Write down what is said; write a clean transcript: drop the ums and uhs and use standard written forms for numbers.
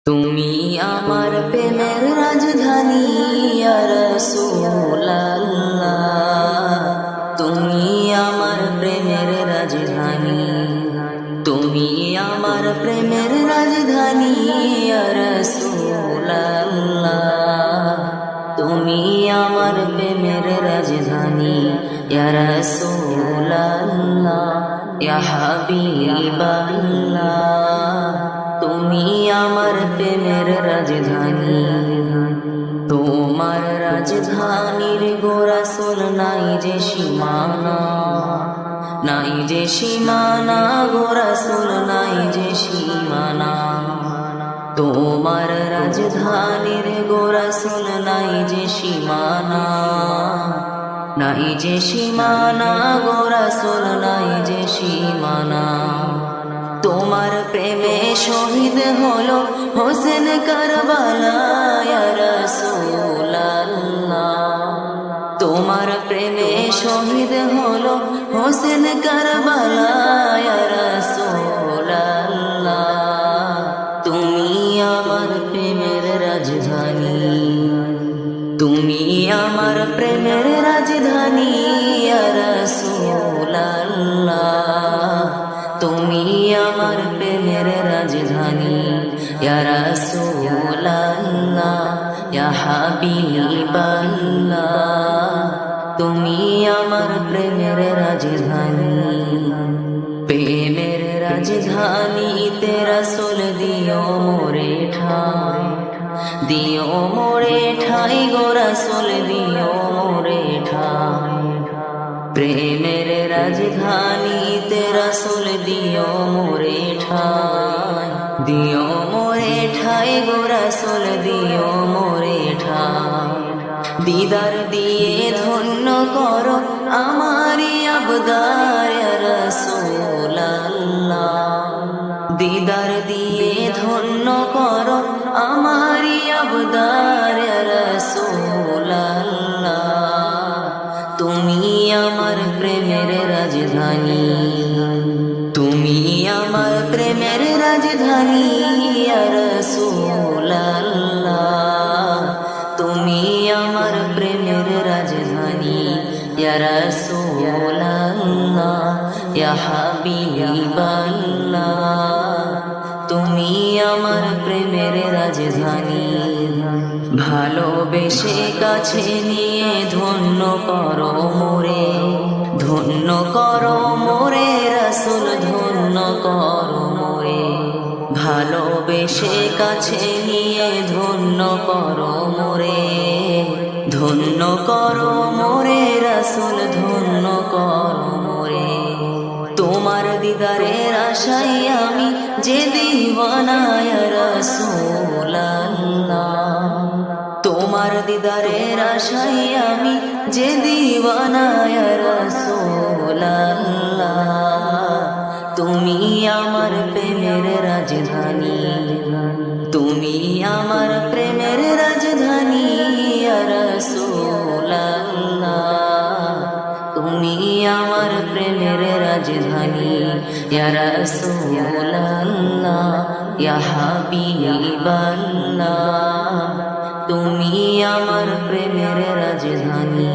তুমি আমার প্রেমের রাজধানী ইয়া রাসূলুল্লাহ, তুমি আমার প্রেমের রাজধানী, তুমি আমার প্রেমের রাজধানী ইয়া রাসূলুল্লাহ, তুমি আমার প্রেমের রাজধানী ইয়া রাসূলুল্লাহ, ইয়া হাবিবাল্লাহ, তুমি আমার প্রেমের রাজধানী। তোমার রাজধানীর গো রাসূল নাই যে সীমানা, নাই যে সীমানা গো রাসূল নাই যে সীমানা। তোমার রাজধানীর গো রাসূল নাই যে সীমানা, নাই যে সীমানা গো রাসূল নাই যে সীমানা। তোমার প্রেমে শহীদ হলো হোসেন কারবালা ইয়া রাসূলুল্লাহ, তোমার প্রেমে শহীদ হলো হোসেন কারবালা ইয়া রাসূলুল্লাহ, তুমি আমার প্রেমের রাজধানী, তুমি আমার প্রেমের রাজধানী ইয়া রাসূলুল্লাহ, তুমি আমার প্রেমের রাজধানী ইয়া রাসূলুল্লাহ, ইয়া হাবিবাল্লাহ, তুমি আমার প্রেমের রাজধানী। প্রেমের রাজধানীতে রাসূল দিও মোরে ঠাই, দিও মোরে ঠাই গো রাসূল দিও মোরে ঠাই। প্রেমের রাজধানীতে রাসূল দিও মোরে ঠাই, দিও মোরে ঠাই গো রাসূল দিও মোরে ঠাই। দিদার দিয়ে ধন্য করো আমারি আবদার ইয়া রাসূলুল্লাহ, দিদার দিয়ে ধন্য করো আমারি আবদার ইয়া রাসূলুল্লাহ, তুমি আমার প্রেমের রাজধানী, তুমি আমার প্রেমের রাজধানী ইয়া রাসূলুল্লাহ, তুমি আমার প্রেমের রাজধানী ইয়া রাসূলুল্লাহ, ইয়া হাবিবাল্লাহ, তুমি আমার প্রেমের রাজধানী। ভালোবেসে কাছে নিয়ে ধন্য করো মোরে, ধন্য করো মোরে রাসূল ধন্য করো মোরে। ভালোবেসে কাছে নিয়ে ধন্য করো মোরে, ধন্য করো মোরে রাসূল ধন্য করো মোরে। তোমার দিদারের আশায় আমি যে দিওয়ানা ইয়া রাসূলুল্লাহ, তোমার দিদারের আশায় আমি যে দিওয়ানা ইয়া রাসূলুল্লাহ, তুমি আমার প্রেমের রাজধানী, তুমি আমার প্রেমের রাজধানী ইয়া রাসূলুল্লাহ, তুমি আমার প্রেমের রাজধানী ইয়া রাসূলুল্লাহ, ইয়া হাবিবাল্লাহ, তুমি আমার প্রেমের রাজধানী।